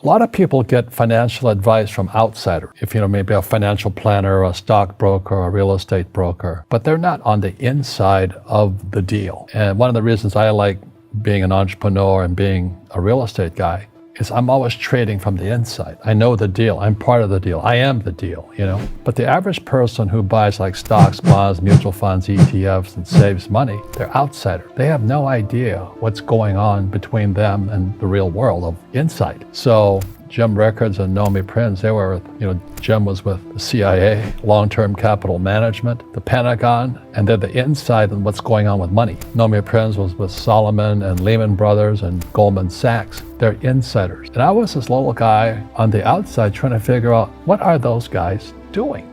A lot of people get financial advice from outsiders. If maybe a financial planner, a stockbroker, a real estate broker, but they're not on the inside of the deal. And one of the reasons I like being an entrepreneur and being a real estate guy is I'm always trading from the inside. I know the deal. I'm part of the deal. I am the deal, But the average person who buys like stocks, bonds, mutual funds, ETFs, and saves money, they're outsiders. They have no idea what's going on between them and the real world of inside. So Jim Rickards and Nomi Prinz, they were, Jim was with the CIA, long-term capital management, the Pentagon, and they're the inside on what's going on with money. Nomi Prinz was with Solomon and Lehman Brothers and Goldman Sachs. They're insiders. And I was this little guy on the outside trying to figure out, what are those guys doing?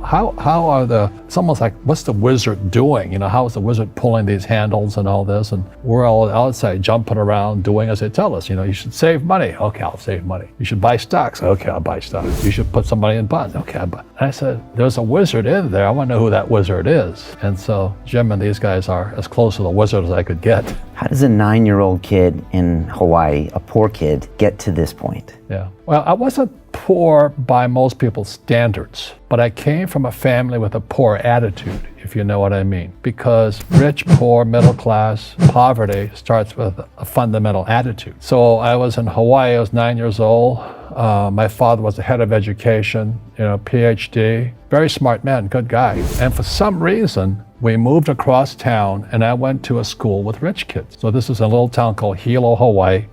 How are it's almost like, what's the wizard doing? How is the wizard pulling these handles and all this? And we're all outside jumping around doing as they tell us. You should save money. Okay, I'll save money. You should buy stocks. Okay, I'll buy stocks. You should put some money in bonds. Okay, I'll buy. And I said, there's a wizard in there. I want to know who that wizard is. And so Jim and these guys are as close to the wizard as I could get. How does a 9-year-old kid in Hawaii, a poor kid, get to this point? Yeah. Well, I wasn't poor by most people's standards, but I came from a family with a poor attitude, if you know what I mean. Because rich, poor, middle class, poverty starts with a fundamental attitude. So I was in Hawaii, I was 9 years old. My father was the head of education, PhD, very smart man, good guy. And for some reason, we moved across town and I went to a school with rich kids. So this is a little town called Hilo, Hawaii.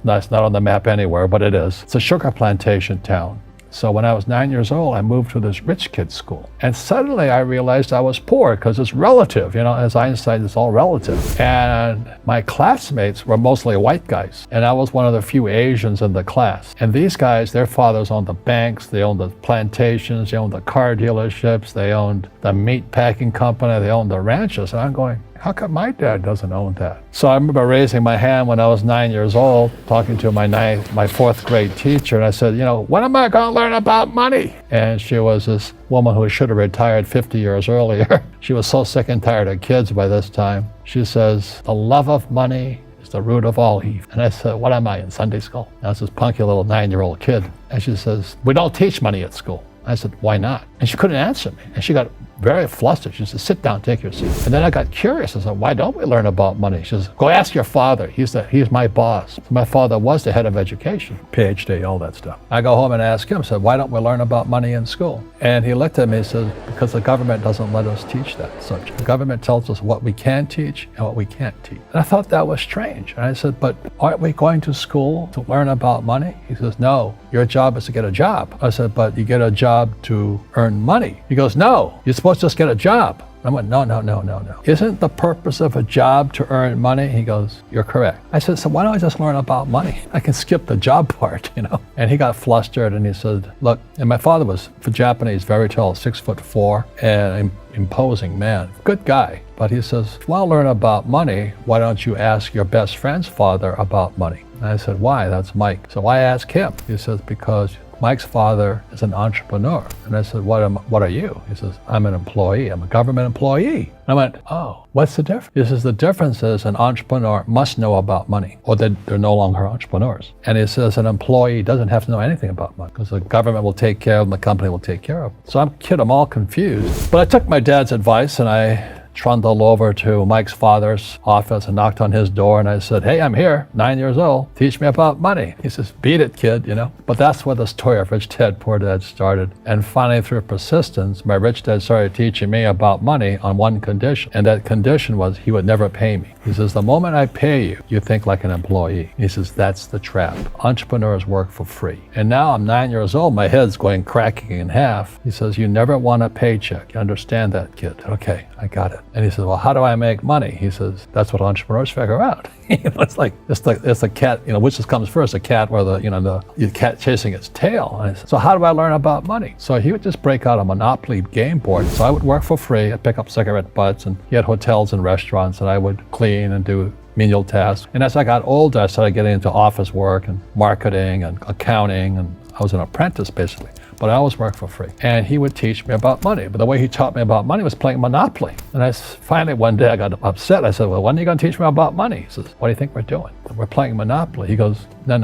That's not on the map anywhere, but it is. It's a sugar plantation town. So when I was 9 years old, I moved to this rich kid's school. And suddenly I realized I was poor because it's relative, as Einstein, it's all relative. And my classmates were mostly white guys. And I was one of the few Asians in the class. And these guys, their fathers owned the banks, they owned the plantations, they owned the car dealerships, they owned the meat packing company, they owned the ranches. And I'm going, how come my dad doesn't own that? So I remember raising my hand when I was 9 years old, talking to my fourth grade teacher, and I said, when am I going to learn about money? And she was this woman who should have retired 50 years earlier. She was so sick and tired of kids by this time. She says, the love of money is the root of all evil. And I said, what am I, in Sunday school? And I was this punky little 9-year-old kid. And she says, we don't teach money at school. I said, why not? And she couldn't answer me. And she got very flustered. She said, sit down, take your seat. And then I got curious. I said, why don't we learn about money? She says, go ask your father. He's my boss. So my father was the head of education, PhD, all that stuff. I go home and ask him, I said, why don't we learn about money in school? And he looked at me and said, because the government doesn't let us teach that subject. The government tells us what we can teach and what we can't teach. And I thought that was strange. And I said, but aren't we going to school to learn about money? He says, no, your job is to get a job. I said, but you get a job to earn money. He goes, no, you're supposed to just get a job. I went, no. Isn't the purpose of a job to earn money? He goes, you're correct. I said, so why don't I just learn about money? I can skip the job part, And he got flustered and he said, look, and my father was, for Japanese, very tall, 6'4", and imposing man, good guy. But he says, if you want to learn about money, why don't you ask your best friend's father about money? And I said, why? That's Mike. So I asked him. He says, because Mike's father is an entrepreneur. And I said, what are you? He says, I'm an employee. I'm a government employee. And I went, oh, what's the difference? He says, the difference is an entrepreneur must know about money, or they're no longer entrepreneurs. And he says an employee doesn't have to know anything about money because the government will take care of them, the company will take care of them. So I'm all confused. But I took my dad's advice and I trundled over to Mike's father's office and knocked on his door, and I said, hey, I'm here, 9 years old, teach me about money. He says, beat it, kid, But that's where the story of Rich Dad, Poor Dad started. And finally, through persistence, my rich dad started teaching me about money on one condition, and that condition was he would never pay me. He says, the moment I pay you, you think like an employee. He says, that's the trap. Entrepreneurs work for free. And now I'm 9 years old, my head's cracking in half. He says, you never want a paycheck. You understand that, kid? Okay, I got it. And he says, well, how do I make money? He says, that's what entrepreneurs figure out. It's a cat, which comes first, a cat or the cat chasing its tail. And I said, so how do I learn about money? So he would just break out a Monopoly game board. So I would work for free. I'd pick up cigarette butts, and he had hotels and restaurants, and I would clean and do menial tasks. And as I got older, I started getting into office work and marketing and accounting, and I was an apprentice basically. but I always worked for free. And he would teach me about money. But the way he taught me about money was playing Monopoly. And finally one day I got upset. I said, well, when are you going to teach me about money? He says, what do you think we're doing? We're playing Monopoly. He goes, no.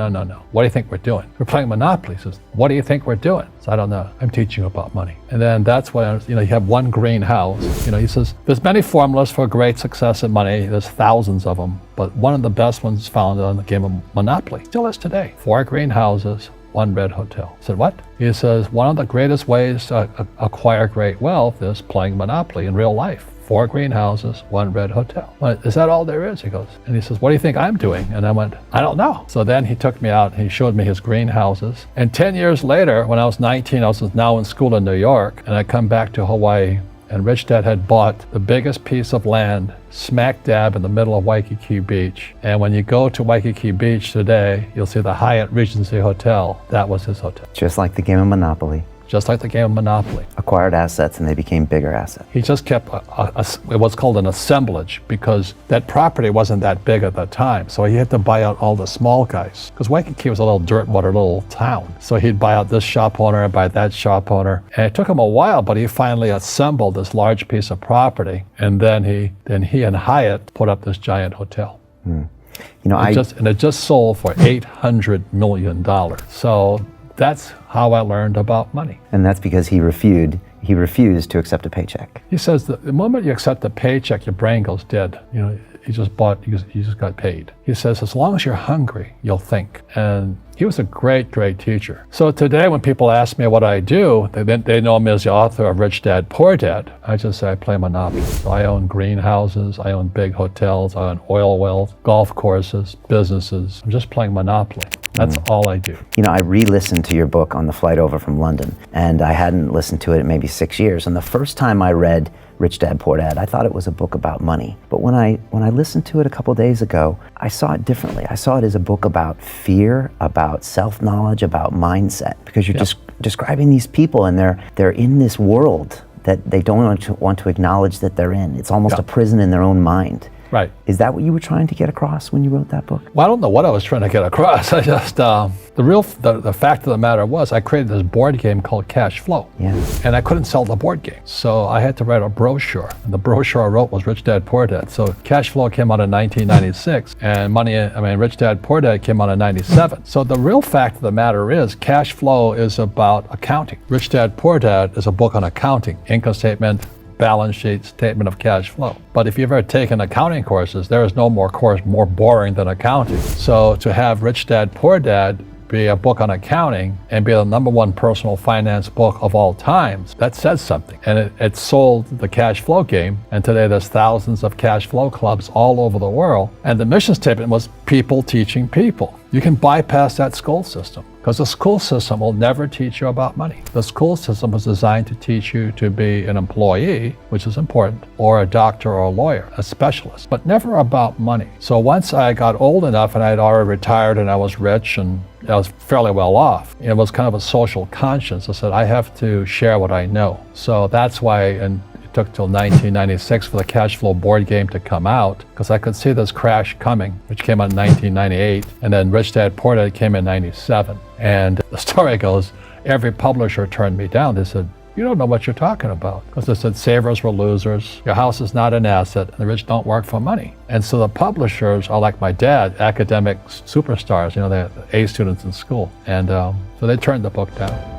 What do you think we're doing? We're playing Monopoly. He says, what do you think we're doing? So I don't know. I'm teaching you about money. And then that's when, you have one greenhouse. He says, there's many formulas for great success in money. There's thousands of them. But one of the best ones found on the game of Monopoly. Still is today. 4 greenhouses, 1 red hotel. I said, what? He says, one of the greatest ways to acquire great wealth is playing Monopoly in real life. 4 greenhouses, 1 red hotel. Well, is that all there is? He goes, and he says, what do you think I'm doing? And I went, I don't know. So then he took me out and he showed me his greenhouses. And 10 years later, when I was 19, I was now in school in New York, and I come back to Hawaii, and Rich Dad had bought the biggest piece of land smack dab in the middle of Waikiki Beach. And when you go to Waikiki Beach today, you'll see the Hyatt Regency Hotel. That was his hotel. Just like the game of Monopoly. Just like the game of Monopoly. Acquired assets and they became bigger assets. He just kept what's called an assemblage, because that property wasn't that big at the time. So he had to buy out all the small guys, because Waikiki was a little dirt water little town. So he'd buy out this shop owner and buy that shop owner. And it took him a while, but he finally assembled this large piece of property. And then he and Hyatt put up this giant hotel. It just sold for $800 million. So that's how I learned about money. And that's because he refused to accept a paycheck. He says that the moment you accept a paycheck, your brain goes dead. You just got paid. He says, as long as you're hungry, you'll think. And he was a great, great teacher. So today when people ask me what I do, they know me as the author of Rich Dad, Poor Dad. I just say I play Monopoly. So I own greenhouses, I own big hotels, I own oil wells, golf courses, businesses. I'm just playing Monopoly. That's all I do. I re-listened to your book on the flight over from London, and I hadn't listened to it in maybe 6 years. And the first time I read Rich Dad, Poor Dad, I thought it was a book about money. But when I listened to it a couple days ago, I saw it differently. I saw it as a book about fear, about self-knowledge, about mindset, because you're just describing these people, and they're in this world that they don't want to acknowledge that they're in. It's almost a prison in their own mind. Right. Is that what you were trying to get across when you wrote that book? Well, I don't know what I was trying to get across. I just, the fact of the matter was I created this board game called Cash Flow. Yeah. And I couldn't sell the board game. So I had to write a brochure. And the brochure I wrote was Rich Dad, Poor Dad. So Cash Flow came out in 1996 and Rich Dad, Poor Dad came out in 97. So the real fact of the matter is Cash Flow is about accounting. Rich Dad, Poor Dad is a book on accounting, income statement, balance sheet, statement of cash flow. But if you've ever taken accounting courses, there is no more course more boring than accounting. So to have Rich Dad, Poor Dad be a book on accounting and be the #1 personal finance book of all times, that says something. And it sold the cash flow game, and today there's thousands of cash flow clubs all over the world. And the mission statement was people teaching people. You can bypass that school system, because the school system will never teach you about money. The school system was designed to teach you to be an employee, which is important, or a doctor or a lawyer, a specialist, but never about money. So once I got old enough and I had already retired and I was rich and I was fairly well off, it was kind of a social conscience. I said, I have to share what I know. So that's why, and it took till 1996 for the cash flow board game to come out, because I could see this crash coming, which came out in 1998, and then Rich Dad, Poor Dad came in 97. And the story goes, every publisher turned me down. They said, you don't know what you're talking about. Because they said savers were losers, your house is not an asset, and the rich don't work for money. And so the publishers are like my dad, academic superstars, they're A students in school. And so they turned the book down.